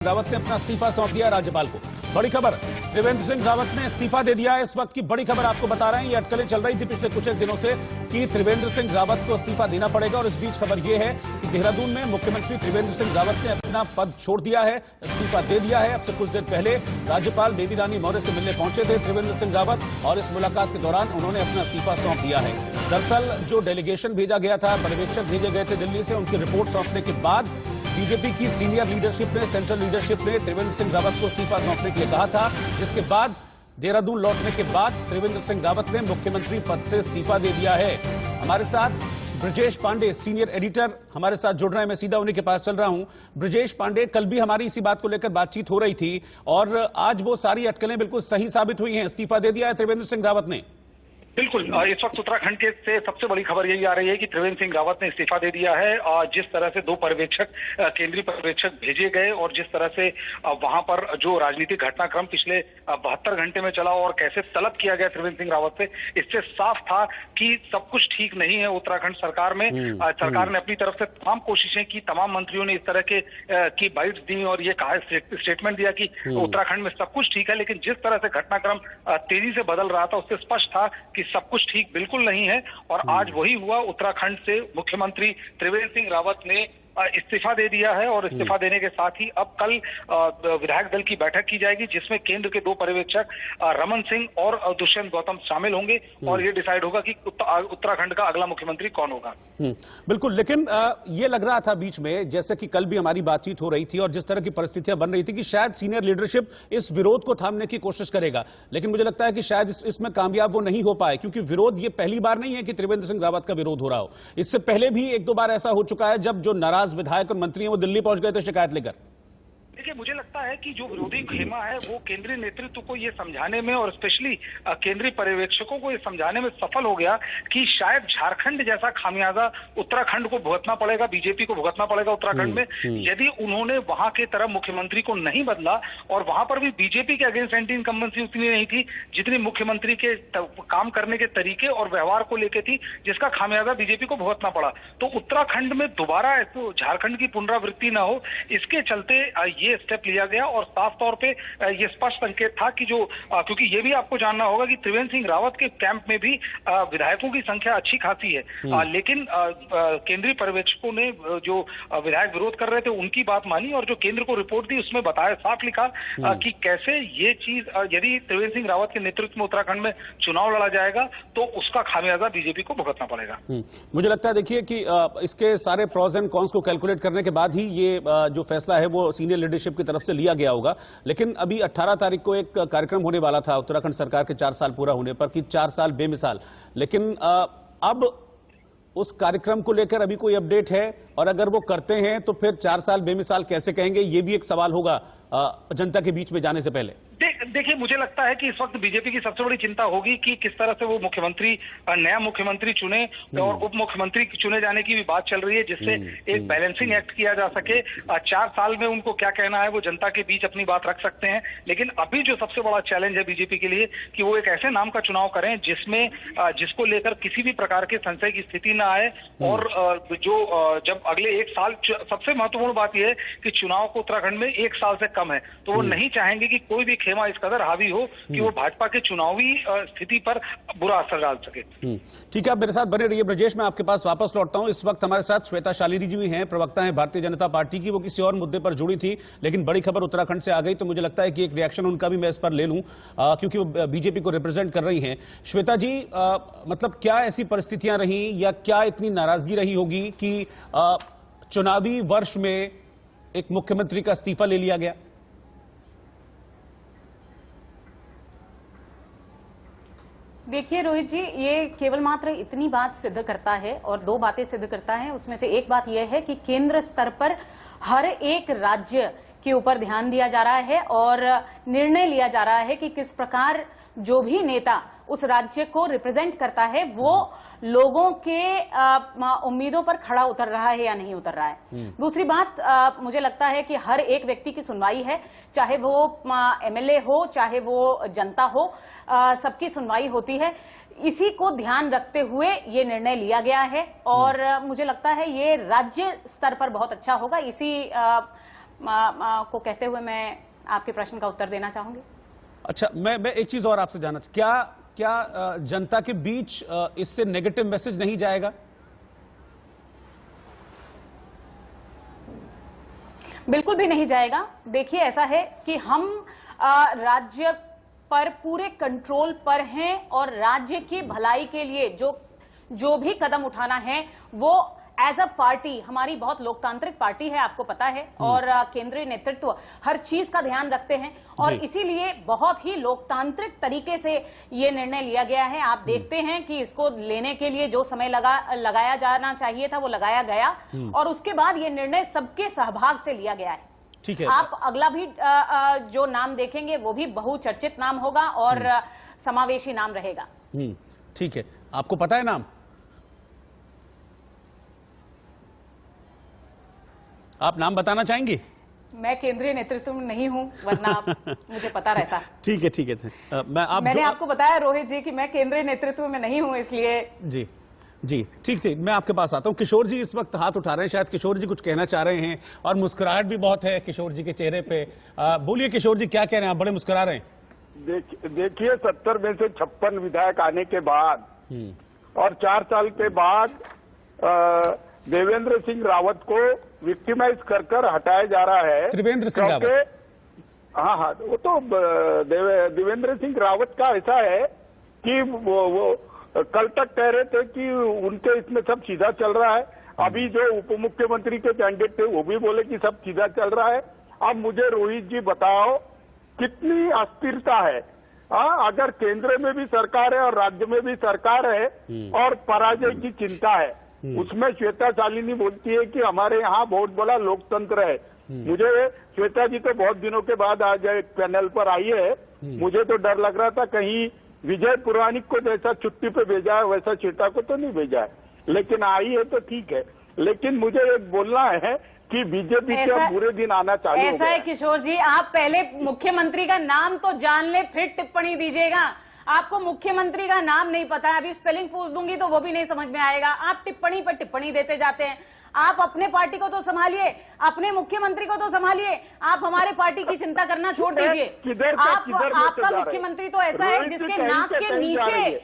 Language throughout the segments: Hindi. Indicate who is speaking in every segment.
Speaker 1: रावत ने अपना इस्तीफा सौंप दिया राज्यपाल को। बड़ी खबर, त्रिवेंद्र सिंह रावत ने इस्तीफा दे दिया है। इस वक्त की बड़ी खबर आपको बता रहे हैं। ये अटकलें चल रही थी पिछले कुछ एक दिनों से कि त्रिवेंद्र सिंह रावत को इस्तीफा देना पड़ेगा, और इस बीच खबर यह है कि देहरादून में मुख्यमंत्री त्रिवेंद्र सिंह रावत ने अपना पद छोड़ दिया है, इस्तीफा दे दिया है। अब से कुछ देर पहले राज्यपाल बेबी रानी मौर्य से मिलने पहुंचे थे त्रिवेंद्र सिंह रावत, और इस मुलाकात के दौरान उन्होंने अपना इस्तीफा सौंप दिया है। दरअसल जो डेलीगेशन भेजा गया था, पर्यवेक्षक भेजे गए थे दिल्ली से, उनकी रिपोर्ट सौंपने के बाद बीजेपी की सीनियर लीडरशिप ने, सेंट्रल लीडरशिप ने त्रिवेंद्र सिंह रावत को इस्तीफा सौंपने के लिए कहा था, जिसके बाद देहरादून लौटने के बाद त्रिवेंद्र सिंह रावत ने मुख्यमंत्री पद से इस्तीफा दे दिया है। हमारे साथ ब्रजेश पांडे, सीनियर एडिटर, हमारे साथ जुड़ रहे हैं। मैं सीधा उन्हीं के पास चल रहा हूं। ब्रजेश पांडे, कल भी हमारी इसी बात को लेकर बातचीत हो रही थी, और आज वो सारी अटकलें बिल्कुल सही साबित हुई हैं। इस्तीफा दे दिया है त्रिवेंद्र सिंह रावत ने।
Speaker 2: बिल्कुल, इस वक्त उत्तराखंड के से सबसे बड़ी खबर यही आ रही है कि त्रिवेंद्र सिंह रावत ने इस्तीफा दे दिया है। जिस तरह से दो पर्यवेक्षक, केंद्रीय पर्यवेक्षक भेजे गए, और जिस तरह से वहां पर जो राजनीतिक घटनाक्रम पिछले 72 घंटे में चला और कैसे तलब किया गया त्रिवेंद्र सिंह रावत से, इससे साफ था कि सब कुछ ठीक नहीं है उत्तराखंड सरकार में। सरकार ने अपनी तरफ से तमाम कोशिशें की, तमाम मंत्रियों ने इस तरह के की बाइट्स दी और ये कहा, स्टेटमेंट दिया कि उत्तराखंड में सब कुछ ठीक है। लेकिन जिस तरह से घटनाक्रम तेजी से बदल रहा था, उससे स्पष्ट था कि सब कुछ ठीक बिल्कुल नहीं है। और आज वही हुआ, उत्तराखंड से मुख्यमंत्री त्रिवेंद्र सिंह रावत ने इस्तीफा दे दिया है, और इस्तीफा देने के साथ ही अब कल विधायक दल की बैठक की जाएगी, जिसमें केंद्र के दो पर्यवेक्षक रमन सिंह और दुष्यंत गौतम शामिल होंगे, और ये डिसाइड होगा कि उत्तराखंड का अगला मुख्यमंत्री कौन होगा।
Speaker 1: बिल्कुल, लेकिन ये लग रहा था बीच में, जैसे कि कल भी हमारी बातचीत हो रही थी और जिस तरह की परिस्थितियां बन रही थी, कि शायद सीनियर लीडरशिप इस विरोध को थामने की कोशिश करेगा, लेकिन मुझे लगता है कि शायद इसमें कामयाब वो नहीं हो पाए, क्योंकि विरोध ये पहली बार नहीं है कि त्रिवेंद्र सिंह रावत का विरोध हो रहा हो। इससे पहले भी एक दो बार ऐसा हो चुका है, जब जो नाराज विधायक और मंत्री हैं वो दिल्ली पहुंच गए थे शिकायत लेकर।
Speaker 2: देखिए, मुझे लगता है कि जो विरोधी खेमा है वो केंद्रीय नेतृत्व को ये समझाने में, और स्पेशली केंद्रीय पर्यवेक्षकों को ये समझाने में सफल हो गया कि शायद झारखंड जैसा खामियाजा उत्तराखंड को भुगतना पड़ेगा, बीजेपी को भुगतना पड़ेगा उत्तराखंड में, यदि उन्होंने वहां के तरह मुख्यमंत्री को नहीं बदला। और वहां पर भी बीजेपी के अगेंस्ट एंटी इनकम्बेंसी उतनी नहीं थी जितनी मुख्यमंत्री के काम करने के तरीके और व्यवहार को लेकर थी, जिसका खामियाजा बीजेपी को भुगतना पड़ा। तो उत्तराखंड में दोबारा झारखंड की पुनरावृत्ति न हो, इसके चलते ये स्टेप लिया गया। और साफ तौर पे ये स्पष्ट संकेत था कि जो क्योंकि ये भी आपको जानना होगा कि त्रिवेंद्र सिंह रावत के कैंप में भी विधायकों की संख्या अच्छी खासी है, लेकिन केंद्रीय पर्यवेक्षकों ने जो विधायक विरोध कर रहे थे उनकी बात मानी, और जो केंद्र को रिपोर्ट दी उसमें बताया, साफ लिखा कि कैसे ये चीज, यदि त्रिवेंद्र सिंह रावत के नेतृत्व में उत्तराखंड में चुनाव लड़ा जाएगा तो उसका खामियाजा बीजेपी को भुगतना पड़ेगा।
Speaker 1: मुझे लगता है, देखिए, कि इसके सारे प्रॉज एंड कॉन्स को कैलकुलेट करने के बाद ही ये जो फैसला है वो सीनियर लीडरशिप की तरफ से लिया गया होगा। लेकिन अभी 18 तारीख को एक कार्यक्रम होने वाला था उत्तराखंड सरकार के 4 साल पूरा होने पर, कि 4 साल बेमिसाल, लेकिन अब उस कार्यक्रम को लेकर अभी कोई अपडेट है? और अगर वो करते हैं तो फिर 4 साल बेमिसाल कैसे कहेंगे, ये भी एक सवाल होगा जनता के बीच में जाने से पहले।
Speaker 2: देखिए, मुझे लगता है कि इस वक्त बीजेपी की सबसे बड़ी चिंता होगी कि किस तरह से वो मुख्यमंत्री, नया मुख्यमंत्री चुने, और उप मुख्यमंत्री चुने जाने की भी बात चल रही है, जिससे एक बैलेंसिंग एक्ट किया जा सके। 4 साल में उनको क्या कहना है वो जनता के बीच अपनी बात रख सकते हैं, लेकिन अभी जो सबसे बड़ा चैलेंज है बीजेपी के लिए कि वो एक ऐसे नाम का चुनाव करें जिसको लेकर किसी भी प्रकार के संशय की स्थिति न आए। और जो जब अगले 1 साल, सबसे महत्वपूर्ण बात यह है कि चुनाव को उत्तराखंड में 1 साल से कम है, तो वो नहीं चाहेंगे कि कोई भी खेमा इस कदर हावी हो कि वो भाजपा के चुनावी स्थिति पर बुरा असर डाल सके।
Speaker 1: ठीक है, आप मेरे साथ बने रहिए। ब्रजेश, मैं आपके पास वापस लौटता हूं। इस वक्त हमारे साथ श्वेता शालिनी जी भी हैं, प्रवक्ता हैं भारतीय जनता पार्टी की। वो किसी और मुद्दे पर जुड़ी थी, लेकिन बड़ी खबर उत्तराखंड से आ गई, तो मुझे लगता है कि एक रिएक्शन उनका भी मैं इस पर ले लूं, क्योंकि वो बीजेपी को रिप्रेजेंट कर रही हैं। श्वेता जी, मतलब क्या ऐसी परिस्थितियां रही, या क्या इतनी नाराजगी रही होगी कि चुनावी वर्ष में एक मुख्यमंत्री का इस्तीफा ले लिया गया?
Speaker 3: देखिए रोहित जी, ये केवल मात्र इतनी बात सिद्ध करता है, और 2 बातें सिद्ध करता है। उसमें से एक बात यह है कि केंद्र स्तर पर हर एक राज्य के ऊपर ध्यान दिया जा रहा है और निर्णय लिया जा रहा है कि किस प्रकार जो भी नेता उस राज्य को रिप्रेजेंट करता है वो लोगों के उम्मीदों पर खड़ा उतर रहा है या नहीं उतर रहा है। दूसरी बात, मुझे लगता है कि हर एक व्यक्ति की सुनवाई है, चाहे वो एमएलए हो, चाहे वो जनता हो, सबकी सुनवाई होती है। इसी को ध्यान रखते हुए ये निर्णय लिया गया है, और मुझे लगता है ये राज्य स्तर पर बहुत अच्छा होगा। इसी को कहते हुए मैं आपके प्रश्न का उत्तर देना चाहूंगी।
Speaker 1: अच्छा, मैं एक चीज और आपसे जानना, क्या जनता के बीच इससे नेगेटिव मैसेज नहीं जाएगा?
Speaker 3: बिल्कुल भी नहीं जाएगा। देखिए, ऐसा है कि हम राज्य पर पूरे कंट्रोल पर हैं और राज्य की भलाई के लिए जो भी कदम उठाना है वो एज अ पार्टी, हमारी बहुत लोकतांत्रिक पार्टी है, आपको पता है, और केंद्रीय नेतृत्व हर चीज का ध्यान रखते हैं और इसीलिए बहुत ही लोकतांत्रिक तरीके से ये निर्णय लिया गया है। आप देखते हैं कि इसको लेने के लिए जो समय लगाया जाना चाहिए था वो लगाया गया और उसके बाद ये निर्णय सबके सहभाग से लिया गया है।
Speaker 1: ठीक है,
Speaker 3: आप अगला भी जो नाम देखेंगे वो भी बहुचर्चित नाम होगा और समावेशी नाम रहेगा।
Speaker 1: ठीक है, आपको पता है नाम? आप नाम बताना चाहेंगी?
Speaker 3: मैं केंद्रीय नेतृत्व में नहीं हूं, वरना मुझे पता रहता।
Speaker 1: ठीक है, ठीक है।
Speaker 3: मैंने आपको बताया रोहित जी कि मैं केंद्रीय नेतृत्व में नहीं हूं, इसलिए
Speaker 1: जी ठीक, मैं आपके पास आता हूं। किशोर जी इस वक्त हाथ उठा रहे हैं, शायद किशोर जी कुछ कहना चाह रहे हैं और मुस्कुराहट भी बहुत है किशोर जी के चेहरे पे। बोलिए किशोर जी, क्या कह रहे हैं आप? बड़े मुस्कुरा रहे हैं।
Speaker 4: देखिए, 70 में से 56 विधायक आने के बाद और 4 साल के बाद देवेंद्र सिंह रावत को विक्टिमाइज कर हटाया जा रहा है।
Speaker 1: त्रिवेंद्र सिंह रावत,
Speaker 4: हाँ, वो तो देवेंद्र सिंह रावत का ऐसा है कि वो कल तक कह रहे थे कि उनके इसमें सब सीधा चल रहा है। अभी जो उप मुख्यमंत्री के कैंडिडेट थे वो भी बोले कि सब सीधा चल रहा है। अब मुझे रोहित जी बताओ, कितनी अस्थिरता है। अगर केंद्र में भी सरकार है और राज्य में भी सरकार है और पराजय की चिंता है, उसमें श्वेता शालिनी बोलती है कि हमारे यहाँ बहुत बड़ा लोकतंत्र है। मुझे श्वेता जी तो बहुत दिनों के बाद आज एक पैनल पर आई है, मुझे तो डर लग रहा था कहीं विजय पुराणिक को जैसा छुट्टी पे भेजा है वैसा श्वेता को तो नहीं भेजा है, लेकिन आई है तो ठीक है। लेकिन मुझे एक बोलना है कि बीजेपी के बुरे दिन आना चालू हो गया।
Speaker 3: ऐसा है किशोर जी, आप पहले मुख्यमंत्री का नाम तो जान ले, फिर टिप्पणी दीजिएगा। आपको मुख्यमंत्री का नाम नहीं पता है, अभी स्पेलिंग पूछ दूंगी तो वो भी नहीं समझ में आएगा। आप टिप्पणी पर टिप्पणी देते जाते हैं। आप अपने पार्टी को तो संभालिए, अपने मुख्यमंत्री को तो संभालिए, आप हमारे पार्टी की चिंता करना छोड़ दीजिए। आपका मुख्यमंत्री तो ऐसा है जिसके नाक के नीचे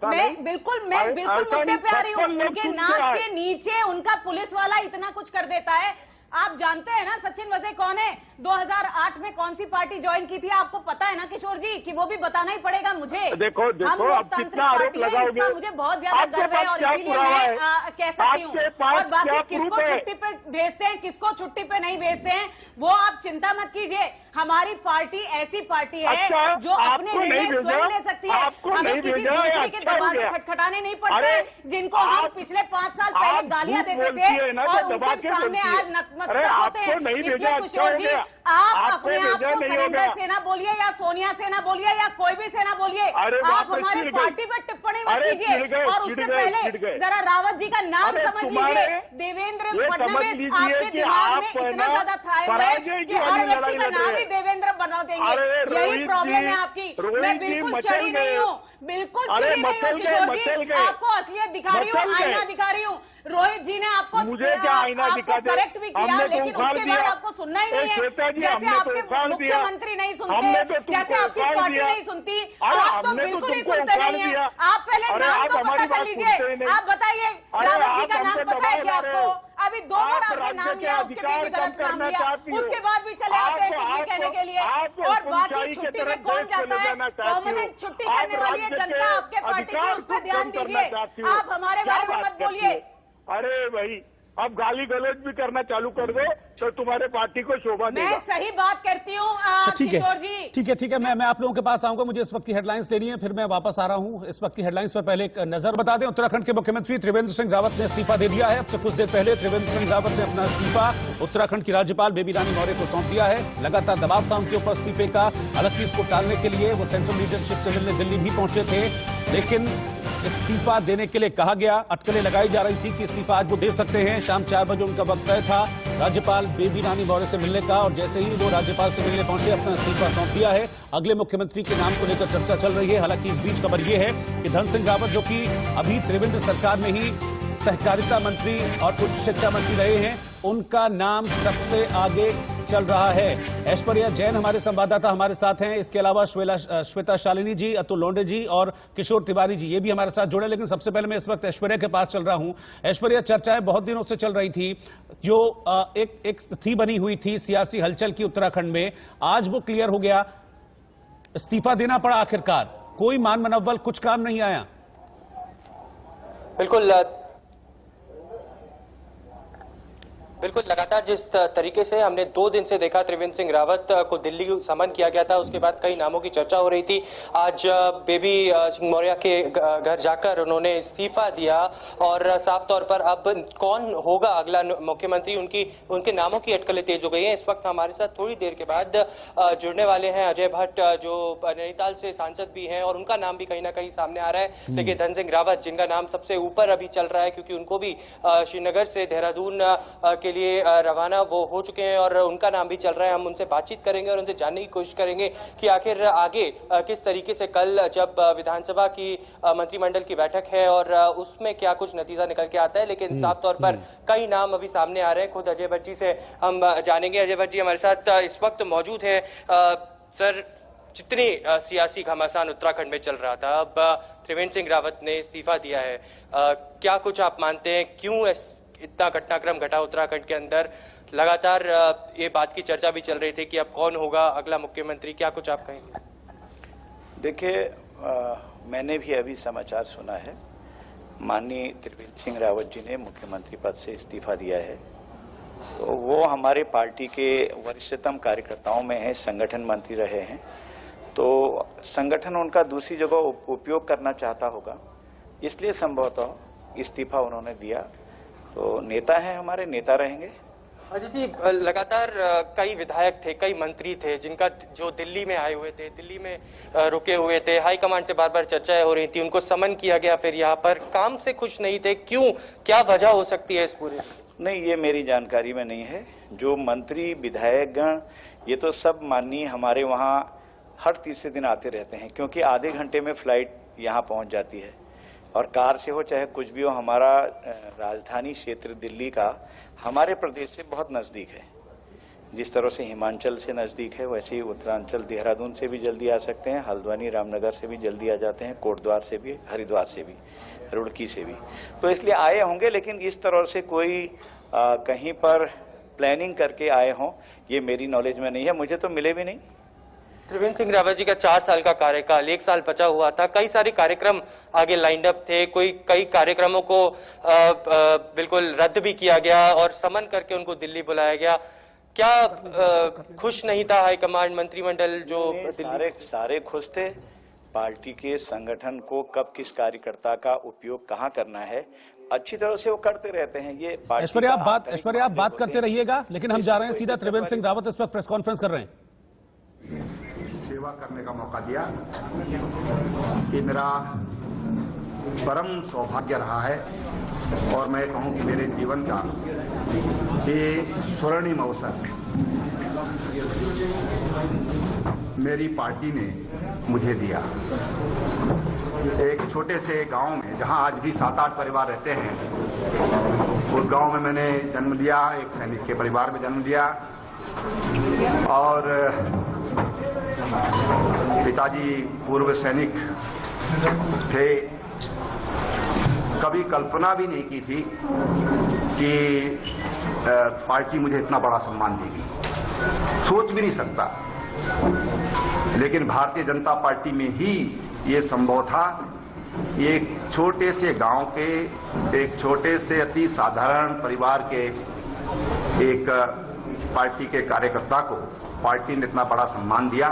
Speaker 3: मैं बिल्कुल मुद्दे पे आ रही हूँ। उनके नाक के नीचे उनका पुलिस वाला इतना कुछ कर देता है। आप जानते हैं ना सचिन वजे कौन है, 2008 में कौन सी पार्टी ज्वाइन की थी, आपको पता है ना किशोर जी, कि वो भी बताना ही पड़ेगा मुझे।
Speaker 4: देखो अब कितना आरोप लगाओगे,
Speaker 3: मुझे बहुत ज्यादा गर्व है और इसीलिए मैं कह सकती हूँ। और बाकी किसको छुट्टी पे भेजते हैं, किसको छुट्टी पे नहीं भेजते हैं, वो आप चिंता मत कीजिए। हमारी पार्टी ऐसी पार्टी है जो अपने निर्णय स्वयं ले सकती है। हमें किसी दूसरे के दरवाजे खटखटाने नहीं पड़ते, जिनको हम पिछले 5 साल पहले गालियां देते थे और उनके सामने आज नतमस्तक होते हैं। इसलिए किशोर जी, आप अपने आप को सरेंद्र सेना बोलिए या सोनिया सेना बोलिए या कोई भी सेना बोलिए, आप हमारी पार्टी पर टिप्पणी मत कीजिए। और उससे पहले जरा रावत जी का नाम समझ लीजिए। देवेंद्र फडणवीस आपके दिमाग में इतना ज्यादा छाए हुए कि हर व्यक्ति का नाम ही देवेंद्र बना देंगे। यही प्रॉब्लम है आपकी। मैं बिल्कुल चढ़ी नहीं हूँ, बिल्कुल चढ़ी नहीं हूँ किशोर जी, आपको असलियत दिखा रही हूँ, आईना दिखा रही हूँ। रोहित जी ने आपको
Speaker 4: मुझे क्या आईना दिखा दे,
Speaker 3: करेक्ट भी किया, लेकिन उसके बाद आपको सुनना ही नहीं है। जैसे आपके मुख्यमंत्री नहीं सुनते, जैसे आपकी पार्टी नहीं सुनती, आप तो बिल्कुल ही सुनते नहीं है। आप पहले नाम तो पता कर लीजिए। आप बताइए, रावत जी का नाम पता है क्या आपको? अभी 2 बार आपने नाम लिया, उसके भी गलत नाम लिया, उसके बाद भी चले आते हैं कुछ भी कहने के लिए। और बाकी छुट्टी में कौन जाता है? परमानेंट छुट्टी करने वाली है जनता आपके पार्टी की, उस पर ध्यान दीजिए। आप हमारे बारे में मत बोलिए।
Speaker 4: अरे भाई, अब गाली गलौज भी करना चालू कर दो तो तुम्हारे पार्टी को शोभा देगा।
Speaker 3: मैं सही बात करती हूँ किशोर जी।
Speaker 1: ठीक है, मैं आप लोगों के पास आऊंगा, मुझे इस वक्त की हेडलाइंस लेनी है, फिर मैं वापस आ रहा हूं। इस वक्त की हेडलाइंस पर पहले एक नजर बता दें। उत्तराखंड के मुख्यमंत्री त्रिवेंद्र सिंह रावत ने इस्तीफा दे दिया है। अब से कुछ देर पहले त्रिवेंद्र सिंह रावत ने अपना इस्तीफा उत्तराखंड की राज्यपाल बेबी रानी मौर्य को सौंप दिया है। लगातार दबाव था उनके ऊपर इस्तीफे का। हालांकि इसको टालने के लिए वो सेंट्रल लीडरशिप से मिलने दिल्ली भी पहुंचे थे, लेकिन इस्तीफा देने के लिए कहा गया। अटकलें लगाई जा रही थी कि इस्तीफा आज वो दे सकते हैं। शाम 4 बजे उनका वक्त तय था राज्यपाल बेबी रानी मौर्य से मिलने का, और जैसे ही वो राज्यपाल से मिलने पहुंचे अपना इस्तीफा सौंप दिया है। अगले मुख्यमंत्री के नाम को लेकर चर्चा चल रही है। हालांकि इस बीच खबर यह है कि धन सिंह रावत, जो कि अभी त्रिवेंद्र सरकार में ही सहकारिता मंत्री और उच्च शिक्षा मंत्री रहे हैं, उनका नाम सबसे आगे चल रहा है। ऐश्वर्या जैन हमारे संवाददाता हमारे साथ हैं। इसके अलावा श्वेता शालिनी जी, अतुल लोंढे जी और किशोर तिवारी जी, ये भी हमारे साथ जुड़े। लेकिन सबसे पहले मैं इस वक्त ऐश्वर्या के पास चल रहा हूं। ऐश्वर्या, चर्चाएं बहुत दिनों से चल रही थी, जो एक स्थिति बनी हुई थी सियासी हलचल की उत्तराखंड में, आज वो क्लियर हो गया, इस्तीफा देना पड़ा आखिरकार। कोई मान मनव्वल, कुछ काम नहीं आया।
Speaker 5: बिल्कुल लगातार जिस तरीके से हमने 2 दिन से देखा, त्रिवेंद्र सिंह रावत को दिल्ली समन किया गया था, उसके बाद कई नामों की चर्चा हो रही थी। आज बेबी सिंह मौर्य के घर जाकर उन्होंने इस्तीफा दिया और साफ तौर पर अब कौन होगा अगला मुख्यमंत्री, उनके नामों की अटकलें तेज हो गई हैं। इस वक्त हमारे साथ थोड़ी देर के बाद जुड़ने वाले हैं अजय भट्ट, जो नैनीताल से सांसद भी हैं और उनका नाम भी कहीं ना कहीं सामने आ रहा है। लेकिन धन सिंह रावत, जिनका नाम सबसे ऊपर अभी चल रहा है, क्योंकि उनको भी श्रीनगर से देहरादून के लिए रवाना वो हो चुके हैं और उनका नाम भी चल रहा है। हम उनसे बातचीत करेंगे और उनसे जानने की कोशिश करेंगे कि आखिर आगे किस तरीके से कल जब विधानसभा की मंत्रिमंडल की बैठक है और उसमें क्या कुछ नतीजा निकल के आता है। लेकिन साफ तौर पर कई नाम अभी सामने आ रहे हैं। खुद अजय भट्ट जी से हम जानेंगे। अजय भट्ट जी हमारे साथ इस वक्त मौजूद है। सर, जितनी सियासी घमासान उत्तराखंड में चल रहा था, अब त्रिवेंद्र सिंह रावत ने इस्तीफा दिया है, क्या कुछ आप मानते हैं, क्यों इतना घटनाक्रम घटा उत्तराखंड के अंदर? लगातार ये बात की चर्चा भी चल रही थी कि अब कौन होगा अगला मुख्यमंत्री, क्या कुछ आप कहेंगे?
Speaker 6: देखिए, मैंने भी अभी समाचार सुना है, माननीय त्रिवेंद्र सिंह रावत जी ने मुख्यमंत्री पद से इस्तीफा दिया है। तो वो हमारे पार्टी के वरिष्ठतम कार्यकर्ताओं में है, संगठन मंत्री रहे हैं, तो संगठन उनका दूसरी जगह उपयोग करना चाहता होगा, इसलिए संभवतः इस्तीफा उन्होंने दिया। तो नेता हैं हमारे, नेता रहेंगे।
Speaker 5: अजय जी, लगातार कई विधायक थे, कई मंत्री थे जो दिल्ली में आए हुए थे, दिल्ली में रुके हुए थे, हाईकमांड से बार बार चर्चाएं हो रही थी, उनको समन किया गया, फिर यहाँ पर काम से खुश नहीं थे। क्यों, क्या वजह हो सकती है इस पूरे?
Speaker 6: नहीं, ये मेरी जानकारी में नहीं है। जो मंत्री विधायकगण, ये तो सब माननीय हमारे वहाँ हर तीसरे दिन आते रहते हैं, क्योंकि आधे घंटे में फ्लाइट यहाँ पहुँच जाती है और कार से हो चाहे कुछ भी हो। हमारा राजधानी क्षेत्र दिल्ली का हमारे प्रदेश से बहुत नज़दीक है। जिस तरह से हिमाचल से नज़दीक है, वैसे ही उत्तरांचल देहरादून से भी जल्दी आ सकते हैं, हल्द्वानी रामनगर से भी जल्दी आ जाते हैं, कोटद्वार से भी, हरिद्वार से भी, रुड़की से भी। तो इसलिए आए होंगे, लेकिन इस तरह से कोई कहीं पर प्लानिंग करके आए हों, ये मेरी नॉलेज में नहीं है, मुझे तो मिले भी नहीं।
Speaker 5: त्रिवेंद्र सिंह रावत जी का 4 साल का कार्यकाल, 1 साल बचा हुआ था, कई सारे कार्यक्रम आगे लाइंड अप थे, कई कार्यक्रमों को बिल्कुल रद्द भी किया गया और समन करके उनको दिल्ली बुलाया गया। क्या खुश नहीं था हाईकमांड, मंत्रिमंडल? जो
Speaker 6: सारे खुश थे। पार्टी के संगठन को कब किस कार्यकर्ता का उपयोग कहाँ करना है, अच्छी तरह से वो करते रहते हैं। ये
Speaker 1: ऐश्वर्या, आप बात करते रहिएगा, लेकिन हम जा रहे हैं सीधा। त्रिवेंद्र सिंह रावत इस वक्त प्रेस कॉन्फ्रेंस कर रहे हैं।
Speaker 7: सेवा करने का मौका दिया, ये मेरा परम सौभाग्य रहा है और मैं कहूं कि मेरे जीवन का ये स्वर्णिम अवसर मेरी पार्टी ने मुझे दिया। एक छोटे से गांव में, जहां आज भी 7-8 परिवार रहते हैं, उस गांव में मैंने जन्म लिया, एक सैनिक के परिवार में जन्म लिया और पिताजी पूर्व सैनिक थे। कभी कल्पना भी नहीं की थी कि पार्टी मुझे इतना बड़ा सम्मान देगी, सोच भी नहीं सकता। लेकिन भारतीय जनता पार्टी में ही ये संभव था। एक छोटे से गांव के, एक छोटे से अति साधारण परिवार के एक पार्टी के कार्यकर्ता को पार्टी ने इतना बड़ा सम्मान दिया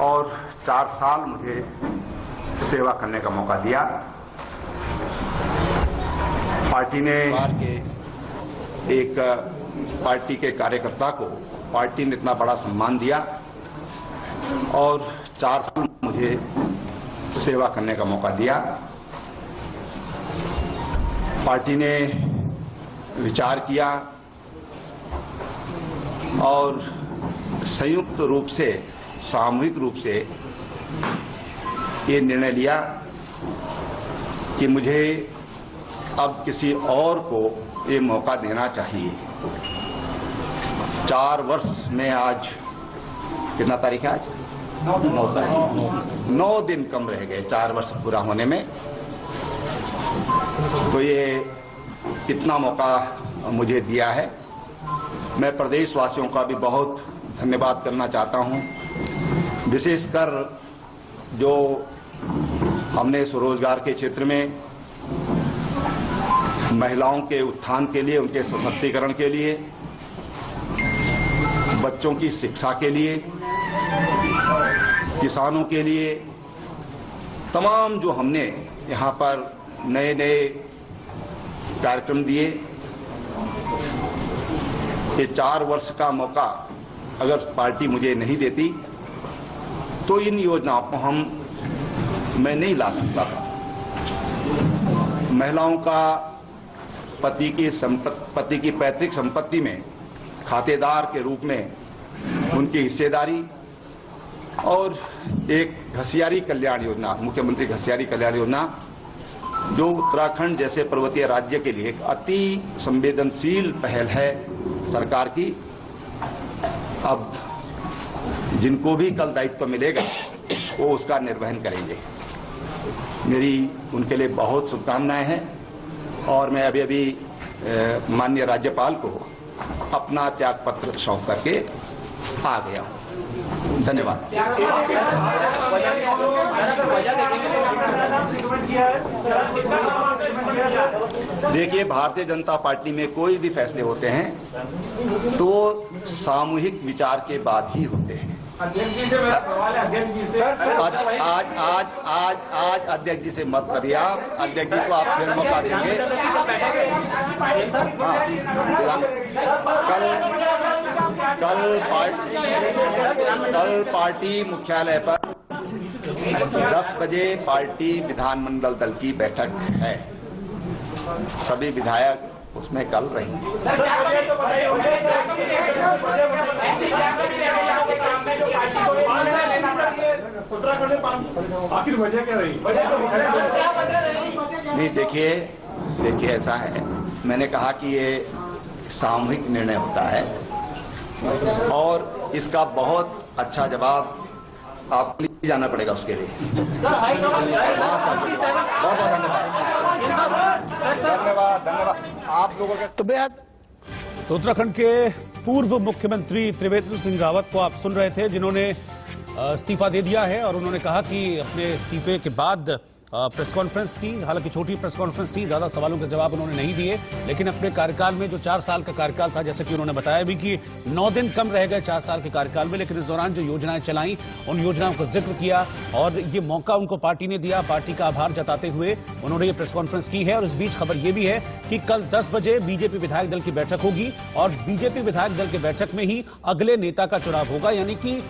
Speaker 7: और 4 साल मुझे सेवा करने का मौका दिया। पार्टी ने एक पार्टी के कार्यकर्ता को पार्टी ने इतना बड़ा सम्मान दिया और 4 साल मुझे सेवा करने का मौका दिया। पार्टी ने विचार किया और संयुक्त रूप से, सामूहिक रूप से ये निर्णय लिया कि मुझे अब किसी और को ये मौका देना चाहिए। 4 वर्ष में आज कितना तारीख है? आज 9 तारीख, 9 दिन कम रह गए 4 वर्ष पूरा होने में। तो ये इतना मौका मुझे दिया है। मैं प्रदेशवासियों का भी बहुत धन्यवाद करना चाहता हूं, विशेषकर जो हमने स्वरोजगार के क्षेत्र में महिलाओं के उत्थान के लिए, उनके सशक्तिकरण के लिए, बच्चों की शिक्षा के लिए, किसानों के लिए, तमाम जो हमने यहाँ पर नए नए कार्यक्रम दिए, ये 4 वर्ष का मौका अगर पार्टी मुझे नहीं देती तो इन योजनाओं को मैं नहीं ला सकता था। महिलाओं का पति की पैतृक संपत्ति में खातेदार के रूप में उनकी हिस्सेदारी और एक घसियारी कल्याण योजना, मुख्यमंत्री घसियारी कल्याण योजना, जो उत्तराखंड जैसे पर्वतीय राज्य के लिए एक अति संवेदनशील पहल है सरकार की। अब जिनको भी कल दायित्व मिलेगा वो उसका निर्वहन करेंगे। मेरी उनके लिए बहुत शुभकामनाएं हैं और मैं अभी माननीय राज्यपाल को अपना त्याग पत्र सौंप करके आ गया हूं। धन्यवाद। देखिए, भारतीय जनता पार्टी में कोई भी फैसले होते हैं तो वो सामूहिक विचार के बाद ही होते हैं। आज अध्यक्ष जी से मत करिए, आप अध्यक्ष जी को आप फिर मौका देंगे। कल पार्टी मुख्यालय पर 10 बजे पार्टी विधानमंडल दल की बैठक है। सभी विधायक उसमें कल रहेंगे।
Speaker 8: आखिर वजह क्या रही?
Speaker 7: नहीं, देखिए ऐसा है, मैंने कहा कि ये सामूहिक निर्णय होता है और इसका बहुत अच्छा जवाब आपको जाना पड़ेगा उसके लिए। बहुत बहुत धन्यवाद आप लोगों के।
Speaker 1: तो बेहद तो उत्तराखंड के पूर्व मुख्यमंत्री त्रिवेंद्र सिंह रावत को आप सुन रहे थे, जिन्होंने इस्तीफा दे दिया है और उन्होंने कहा कि अपने इस्तीफे के बाद प्रेस कॉन्फ्रेंस की, हालांकि छोटी प्रेस कॉन्फ्रेंस थी, ज्यादा सवालों के जवाब उन्होंने नहीं दिए, लेकिन अपने कार्यकाल में जो 4 साल का कार्यकाल था, जैसे कि उन्होंने बताया भी कि 9 दिन कम रह गए 4 साल के कार्यकाल में, लेकिन इस दौरान जो योजनाएं चलाई उन योजनाओं का जिक्र किया और ये मौका उनको पार्टी ने दिया। पार्टी का आभार जताते हुए उन्होंने ये प्रेस कॉन्फ्रेंस की है। और इस बीच खबर ये भी है कि कल 10 बजे बीजेपी विधायक दल की बैठक होगी और बीजेपी विधायक दल की बैठक में ही अगले नेता का चुनाव होगा, यानी कि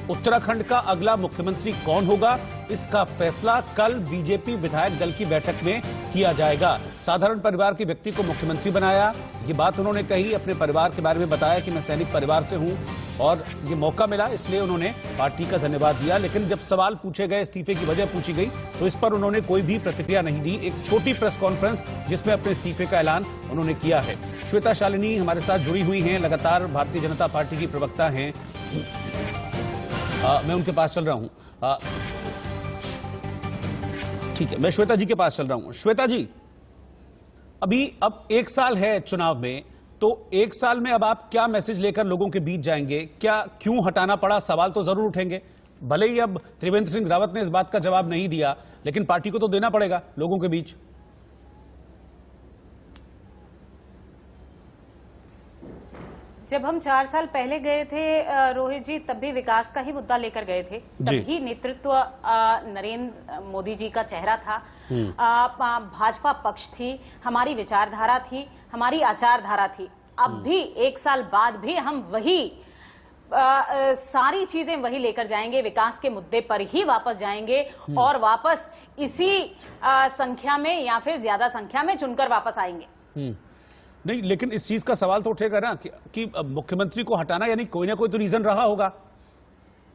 Speaker 1: उत्तराखंड का अगला मुख्यमंत्री कौन होगा, इसका फैसला कल बीजेपी विधायक दल की बैठक में किया जाएगा। साधारण परिवार के व्यक्ति को मुख्यमंत्री बनाया, ये बात उन्होंने कही। अपने परिवार के बारे में बताया कि मैं सैनिक परिवार से हूं और ये मौका मिला, इसलिए उन्होंने पार्टी का धन्यवाद दिया। लेकिन जब सवाल पूछे गए, इस्तीफे की वजह पूछी गई, तो इस पर उन्होंने कोई भी प्रतिक्रिया नहीं दी। एक छोटी प्रेस कॉन्फ्रेंस जिसमें अपने इस्तीफे का ऐलान उन्होंने किया है। श्वेता शालिनी हमारे साथ जुड़ी हुई हैं, लगातार भारतीय जनता पार्टी की प्रवक्ता हैं। मैं उनके पास चल रहा हूं। ठीक है, मैं श्वेता जी के पास चल रहा हूं। श्वेता जी, अब 1 साल है चुनाव में, तो 1 साल में अब आप क्या मैसेज लेकर लोगों के बीच जाएंगे? क्यों हटाना पड़ा? सवाल तो जरूर उठेंगे। भले ही अब त्रिवेंद्र सिंह रावत ने इस बात का जवाब नहीं दिया, लेकिन पार्टी को तो देना पड़ेगा लोगों के बीच।
Speaker 3: जब हम 4 साल पहले गए थे रोहित जी, तब भी विकास का ही मुद्दा लेकर गए थे। तभी नेतृत्व नरेंद्र मोदी जी का चेहरा था। भाजपा पक्ष थी, हमारी विचारधारा थी, हमारी आचारधारा थी। अब भी 1 साल बाद भी हम वही सारी चीजें वही लेकर जाएंगे, विकास के मुद्दे पर ही वापस जाएंगे और वापस इसी संख्या में या फिर ज्यादा संख्या में चुनकर वापस आएंगे।
Speaker 1: नहीं, लेकिन इस चीज का सवाल तो उठेगा ना कि मुख्यमंत्री को हटाना, यानी कोई ना कोई तो रीजन रहा होगा,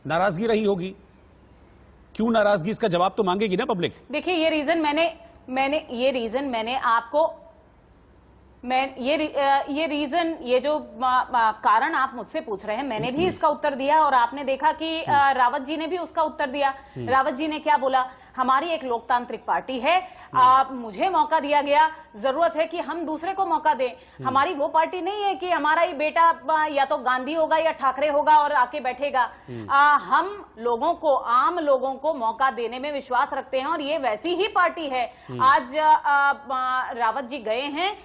Speaker 1: नाराजगी रही होगी। क्यों नाराजगी, इसका जवाब तो मांगेगी ना पब्लिक।
Speaker 3: देखिए, ये रीजन मैंने आपको मैं ये रीजन, ये जो कारण आप मुझसे पूछ रहे हैं, मैंने भी इसका उत्तर दिया और आपने देखा कि रावत जी ने भी उसका उत्तर दिया। रावत जी ने क्या बोला, हमारी एक लोकतांत्रिक पार्टी है, मुझे मौका दिया गया, जरूरत है कि हम दूसरे को मौका दें। हमारी वो पार्टी नहीं है कि हमारा ही बेटा या तो गांधी होगा या ठाकरे होगा और आके बैठेगा। हम लोगों को, आम लोगों को मौका देने में विश्वास रखते हैं और ये वैसी ही पार्टी है। आज रावत जी गए हैं,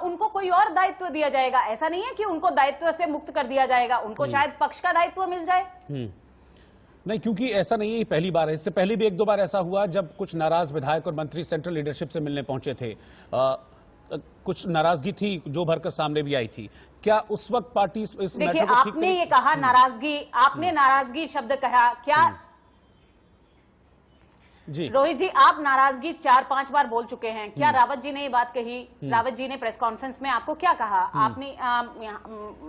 Speaker 3: उनको कोई और दायित्व दिया जाएगा। ऐसा नहीं है कि उनको दायित्व से मुक्त कर दिया जाएगा, उनको शायद पक्ष का दायित्व मिल जाए।
Speaker 1: नहीं, क्योंकि ऐसा नहीं है, ये पहली बार है। इससे पहले भी एक दो बार ऐसा हुआ जब कुछ नाराज विधायक और मंत्री सेंट्रल लीडरशिप से मिलने पहुंचे थे। कुछ नाराजगी थी जो भरकर सामने भी आई थी। क्या उस वक्त पार्टी इस
Speaker 3: देखिए,
Speaker 1: मैटर को ठीक
Speaker 3: आपने ये कहा नाराजगी, आपने नाराजगी शब्द कहा, क्या
Speaker 1: जी
Speaker 3: रोहित जी आप नाराजगी 4-5 बार बोल चुके हैं। क्या रावत जी ने ये बात कही? रावत जी ने प्रेस कॉन्फ्रेंस में आपको क्या कहा? आपने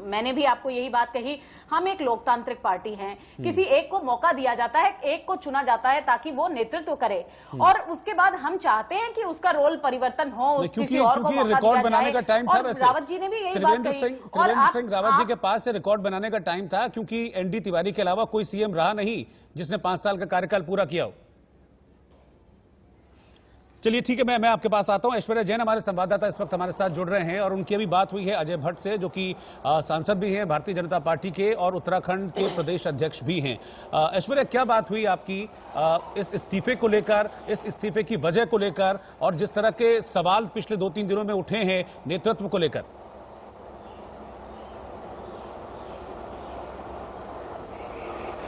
Speaker 3: मैंने भी आपको यही बात कही, हम एक लोकतांत्रिक पार्टी हैं, किसी एक को मौका दिया जाता है, एक को चुना जाता है ताकि वो नेतृत्व करे और उसके बाद हम चाहते हैं कि उसका रोल परिवर्तन हो, किसी और को मौका
Speaker 1: रिकॉर्ड
Speaker 3: दिया
Speaker 1: बनाने
Speaker 3: जाए।
Speaker 1: का टाइम था।
Speaker 3: और रावत जी ने भी यही बात कही।
Speaker 1: त्रिवेंद्र सिंह रावत जी के पास से रिकॉर्ड बनाने का टाइम था, क्योंकि एनडी तिवारी के अलावा कोई सीएम रहा नहीं जिसने 5 साल का कार्यकाल पूरा किया हो। चलिए ठीक है, मैं आपके पास आता हूं। ऐश्वर्या जैन हमारे संवाददाता इस वक्त हमारे साथ जुड़ रहे हैं और उनकी अभी बात हुई है अजय भट्ट से, जो कि सांसद भी हैं भारतीय जनता पार्टी के और उत्तराखंड के प्रदेश अध्यक्ष भी हैं। ऐश्वर्या, क्या बात हुई आपकी इस इस्तीफे को लेकर, इस इस्तीफे की वजह को लेकर और जिस तरह के सवाल पिछले 2-3 दिनों में उठे हैं नेतृत्व को लेकर?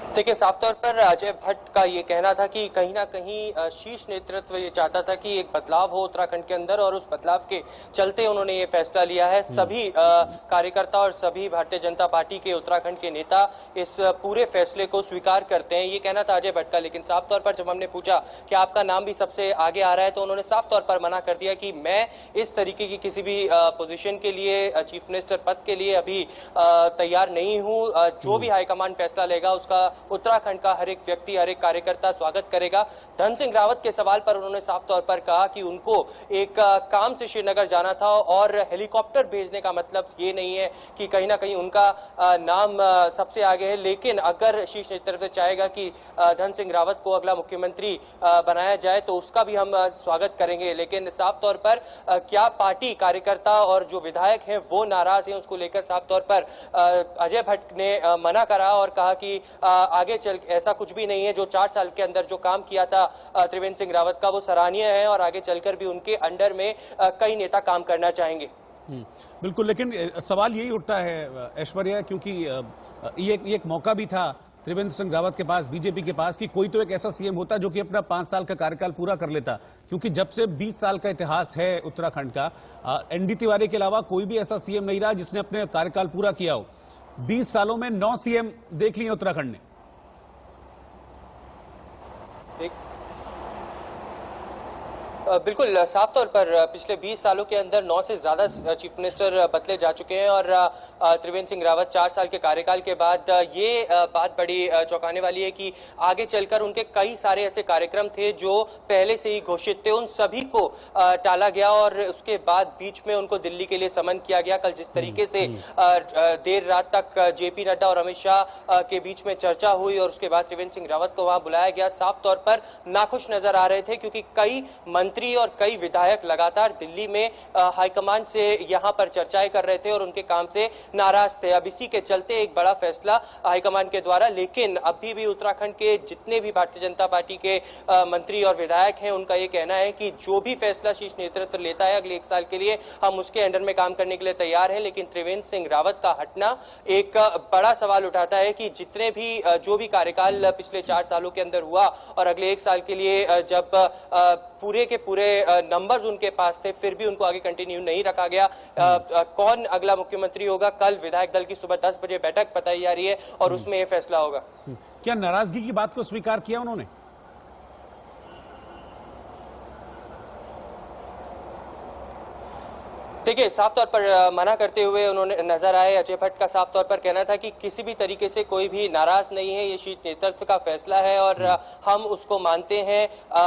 Speaker 5: देखिए, साफ तौर पर अजय भट्ट का ये कहना था कि कहीं ना कहीं शीर्ष नेतृत्व ये चाहता था कि एक बदलाव हो उत्तराखंड के अंदर और उस बदलाव के चलते उन्होंने ये फैसला लिया है। सभी कार्यकर्ता और सभी भारतीय जनता पार्टी के उत्तराखंड के नेता इस पूरे फैसले को स्वीकार करते हैं, ये कहना था अजय भट्ट का। लेकिन साफ तौर पर जब हमने पूछा कि आपका नाम भी सबसे आगे आ रहा है, तो उन्होंने साफ तौर पर मना कर दिया कि मैं इस तरीके की किसी भी पोजीशन के लिए, चीफ मिनिस्टर पद के लिए अभी तैयार नहीं हूं। जो भी हाईकमान फैसला लेगा उसका उत्तराखंड का हर एक व्यक्ति, हर एक कार्यकर्ता स्वागत करेगा। धन सिंह रावत के सवाल पर उन्होंने साफ तौर पर कहा कि उनको एक काम से श्रीनगर जाना था और हेलीकॉप्टर भेजने का मतलब ये नहीं है कि कहीं ना कहीं उनका नाम सबसे आगे है। लेकिन अगर शीर्ष नेतृत्व चाहेगा कि धन सिंह रावत को अगला मुख्यमंत्री बनाया जाए तो उसका भी हम स्वागत करेंगे। लेकिन साफ तौर पर क्या पार्टी कार्यकर्ता और जो विधायक हैं वो नाराज हैं, उसको लेकर साफ तौर पर अजय भट्ट ने मना करा और कहा कि आगे चल ऐसा कुछ भी नहीं है। जो 4 साल के अंदर जो काम किया था त्रिवेंद्र सिंह रावत का वो सराहनीय है और आगे चलकर भी उनके अंडर में कई नेता काम करना चाहेंगे।
Speaker 1: बिल्कुल, लेकिन सवाल यही उठता है ऐश्वर्या, क्योंकि ये एक मौका भी था त्रिवेंद्र सिंह रावत के पास, बीजेपी के पास, कि कोई तो एक ऐसा सीएम होता जो कि अपना 5 साल का कार्यकाल पूरा कर लेता। क्योंकि जब से 20 साल का इतिहास है उत्तराखंड का, एनडी तिवारी के अलावा कोई भी ऐसा सीएम नहीं रहा जिसने अपने कार्यकाल पूरा किया हो। 20 सालों में 9 सीएम देख लिए उत्तराखंड ने।
Speaker 5: बिल्कुल, साफ तौर पर पिछले 20 सालों के अंदर 9 से ज्यादा चीफ मिनिस्टर बदले जा चुके हैं और त्रिवेंद्र सिंह रावत 4 साल के कार्यकाल के बाद ये बात बड़ी चौंकाने वाली है कि आगे चलकर उनके कई सारे ऐसे कार्यक्रम थे जो पहले से ही घोषित थे, उन सभी को टाला गया और उसके बाद बीच में उनको दिल्ली के लिए समन किया गया। कल जिस तरीके से देर रात तक जेपी नड्डा और अमित शाह के बीच में चर्चा हुई और उसके बाद त्रिवेंद्र सिंह रावत को वहां बुलाया गया, साफ तौर पर नाखुश नजर आ रहे थे, क्योंकि कई मंत्री और कई विधायक लगातार दिल्ली में हाईकमान से यहां पर चर्चाएं कर रहे थे और उनके काम से नाराज थे। अब इसी के चलते एक बड़ा फैसला हाईकमान के द्वारा, लेकिन अभी भी उत्तराखंड के जितने भी भारतीय जनता पार्टी के मंत्री और विधायक हैं उनका ये कहना है कि जो भी फैसला शीर्ष नेतृत्व लेता है अगले 1 साल के लिए हम उसके अंडर में काम करने के लिए तैयार हैं। लेकिन त्रिवेंद्र सिंह रावत का हटना एक बड़ा सवाल उठाता है कि जितने भी जो भी कार्यकाल पिछले 4 सालों के अंदर हुआ और अगले 1 साल के लिए जब पूरे के पूरे नंबर्स उनके पास थे, फिर भी उनको आगे कंटिन्यू नहीं रखा गया। कौन अगला मुख्यमंत्री होगा, कल विधायक दल की सुबह 10 बजे बैठक बताई जा रही है और उसमें यह फैसला होगा।
Speaker 1: क्या नाराजगी की बात को स्वीकार किया उन्होंने?
Speaker 5: देखिए, साफ तौर पर मना करते हुए उन्होंने नजर आए। अजय भट्ट का साफ तौर पर कहना था कि किसी भी तरीके से कोई भी नाराज नहीं है, ये शीर्ष नेतृत्व का फैसला है और हम उसको मानते हैं।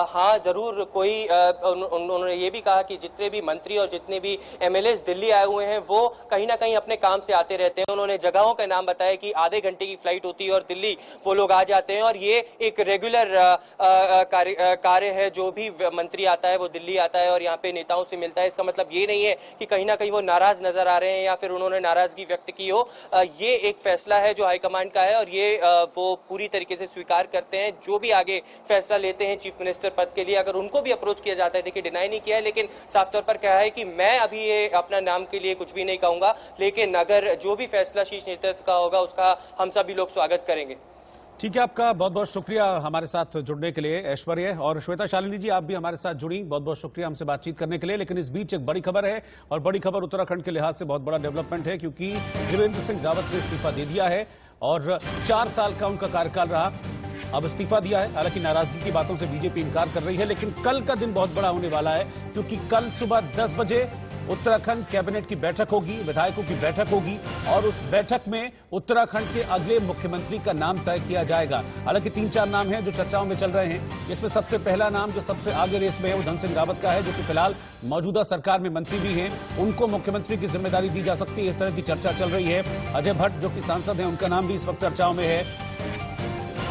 Speaker 5: हाँ, जरूर कोई उन्होंने ये भी कहा कि जितने भी मंत्री और जितने भी एमएलए दिल्ली आए हुए हैं वो कहीं ना कहीं अपने काम से आते रहते हैं। उन्होंने जगहों का नाम बताया कि आधे घंटे की फ्लाइट होती है और दिल्ली वो लोग आ जाते हैं और ये एक रेगुलर कार्य है। जो भी मंत्री आता है वो दिल्ली आता है और यहाँ पे नेताओं से मिलता है। इसका मतलब ये नहीं है कि कहीं ना कहीं वो नाराज नजर आ रहे हैं या फिर उन्होंने नाराजगी व्यक्त की हो। ये एक फैसला है जो हाईकमांड का है और ये वो पूरी तरीके से स्वीकार करते हैं। जो भी आगे फैसला लेते हैं चीफ मिनिस्टर पद के लिए, अगर उनको भी अप्रोच किया जाता है, देखिए डिनाई नहीं किया है, लेकिन साफ तौर पर कहा है कि मैं अभी ये अपना नाम के लिए कुछ भी नहीं कहूंगा, लेकिन अगर जो भी फैसला शीर्ष नेतृत्व का होगा उसका हम सभी लोग स्वागत करेंगे।
Speaker 1: ठीक है, आपका बहुत बहुत शुक्रिया हमारे साथ जुड़ने के लिए ऐश्वर्य, और श्वेता शालिनी जी आप भी हमारे साथ जुड़ी, बहुत बहुत शुक्रिया हमसे बातचीत करने के लिए। लेकिन इस बीच एक बड़ी खबर है और बड़ी खबर उत्तराखंड के लिहाज से बहुत बड़ा डेवलपमेंट है, क्योंकि त्रिवेंद्र सिंह रावत ने इस्तीफा दे दिया है और 4 साल का उनका कार्यकाल रहा, अब इस्तीफा दिया है। हालांकि नाराजगी की बातों से बीजेपी इनकार कर रही है, लेकिन कल का दिन बहुत बड़ा होने वाला है, क्योंकि कल सुबह 10 बजे उत्तराखंड कैबिनेट की बैठक होगी, विधायकों की बैठक होगी और उस बैठक में उत्तराखंड के अगले मुख्यमंत्री का नाम तय किया जाएगा। हालांकि 3-4 नाम हैं जो चर्चाओं में चल रहे हैं। इसमें सबसे पहला नाम जो सबसे आगे रेस में है वो धन सिंह रावत का है, जो कि फिलहाल मौजूदा सरकार में मंत्री भी हैं, उनको मुख्यमंत्री की जिम्मेदारी दी जा सकती है, इस तरह की चर्चा चल रही है। अजय भट्ट जो कि सांसद हैं, उनका नाम भी इस वक्त चर्चाओं में है।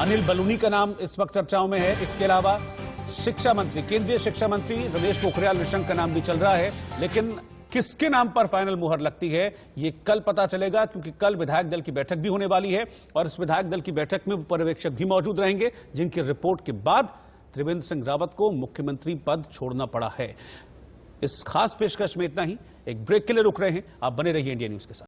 Speaker 1: अनिल बलूनी का नाम इस वक्त चर्चाओं में है। इसके अलावा शिक्षा मंत्री, केंद्रीय शिक्षा मंत्री रमेश पोखरियाल निशंक का नाम भी चल रहा है, लेकिन किसके नाम पर फाइनल मुहर लगती है ये कल पता चलेगा, क्योंकि कल विधायक दल की बैठक भी होने वाली है और इस विधायक दल की बैठक में पर्यवेक्षक भी मौजूद रहेंगे, जिनकी रिपोर्ट के बाद त्रिवेंद्र सिंह रावत को मुख्यमंत्री पद छोड़ना पड़ा है। इस खास पेशकश में इतना ही। एक ब्रेक के लिए रुक रहे हैं, आप बने रहिए इंडिया न्यूज के साथ।